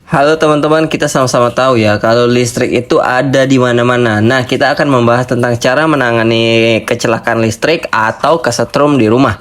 Halo teman-teman, kita sama-sama tahu ya kalau listrik itu ada di mana-mana. Nah, kita akan membahas tentang cara menangani kecelakaan listrik atau kesetrum di rumah.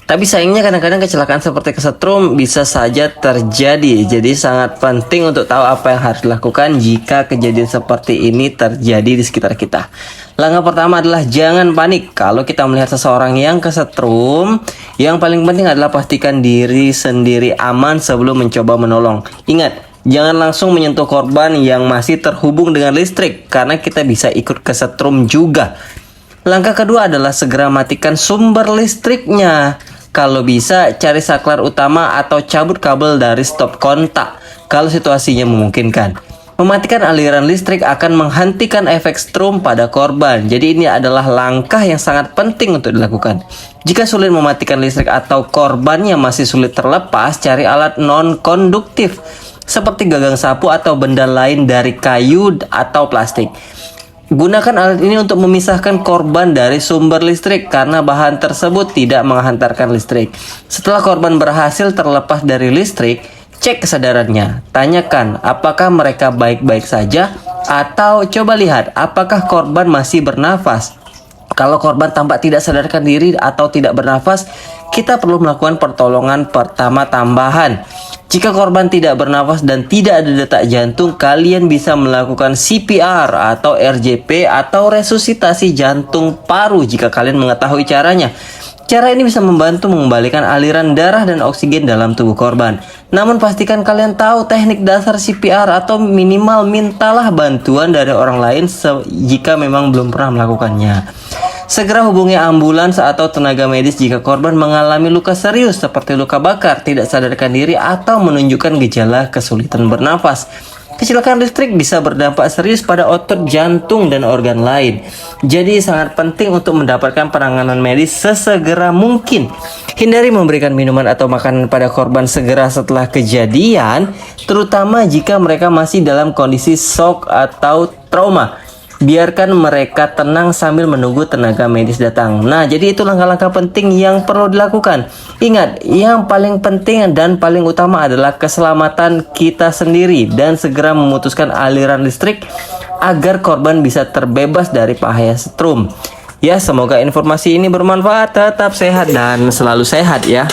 Tapi sayangnya kadang-kadang kecelakaan seperti kesetrum bisa saja terjadi. Jadi sangat penting untuk tahu apa yang harus dilakukan jika kejadian seperti ini terjadi di sekitar kita. Langkah pertama adalah jangan panik. Kalau kita melihat seseorang yang kesetrum, yang paling penting adalah pastikan diri sendiri aman sebelum mencoba menolong. Ingat, jangan langsung menyentuh korban yang masih terhubung dengan listrik karena kita bisa ikut kesetrum juga. Langkah kedua adalah segera matikan sumber listriknya. Kalau bisa cari saklar utama atau cabut kabel dari stop kontak kalau situasinya memungkinkan. Mematikan aliran listrik akan menghentikan efek strum pada korban. Jadi ini adalah langkah yang sangat penting untuk dilakukan. Jika sulit mematikan listrik atau korbannya masih sulit terlepas, cari alat non-konduktif seperti gagang sapu atau benda lain dari kayu atau plastik. Gunakan alat ini untuk memisahkan korban dari sumber listrik karena bahan tersebut tidak menghantarkan listrik. Setelah korban berhasil terlepas dari listrik, cek kesadarannya. Tanyakan apakah mereka baik-baik saja atau coba lihat apakah korban masih bernafas. Kalau korban tampak tidak sadarkan diri atau tidak bernafas, kita perlu melakukan pertolongan pertama tambahan. Jika korban tidak bernafas dan tidak ada detak jantung, kalian bisa melakukan CPR atau RJP atau resusitasi jantung paru jika kalian mengetahui caranya. Cara ini bisa membantu mengembalikan aliran darah dan oksigen dalam tubuh korban. Namun pastikan kalian tahu teknik dasar CPR atau minimal mintalah bantuan dari orang lain jika memang belum pernah melakukannya. Segera hubungi ambulans atau tenaga medis jika korban mengalami luka serius seperti luka bakar, tidak sadarkan diri, atau menunjukkan gejala kesulitan bernafas. Kecelakaan listrik bisa berdampak serius pada otot jantung dan organ lain. Jadi sangat penting untuk mendapatkan penanganan medis sesegera mungkin. Hindari memberikan minuman atau makanan pada korban segera setelah kejadian, terutama jika mereka masih dalam kondisi shock atau trauma. Biarkan mereka tenang sambil menunggu tenaga medis datang. Nah, jadi itu langkah-langkah penting yang perlu dilakukan. Ingat, yang paling penting dan paling utama adalah keselamatan kita sendiri dan segera memutuskan aliran listrik agar korban bisa terbebas dari bahaya setrum. Ya, semoga informasi ini bermanfaat. Tetap sehat dan selalu sehat ya.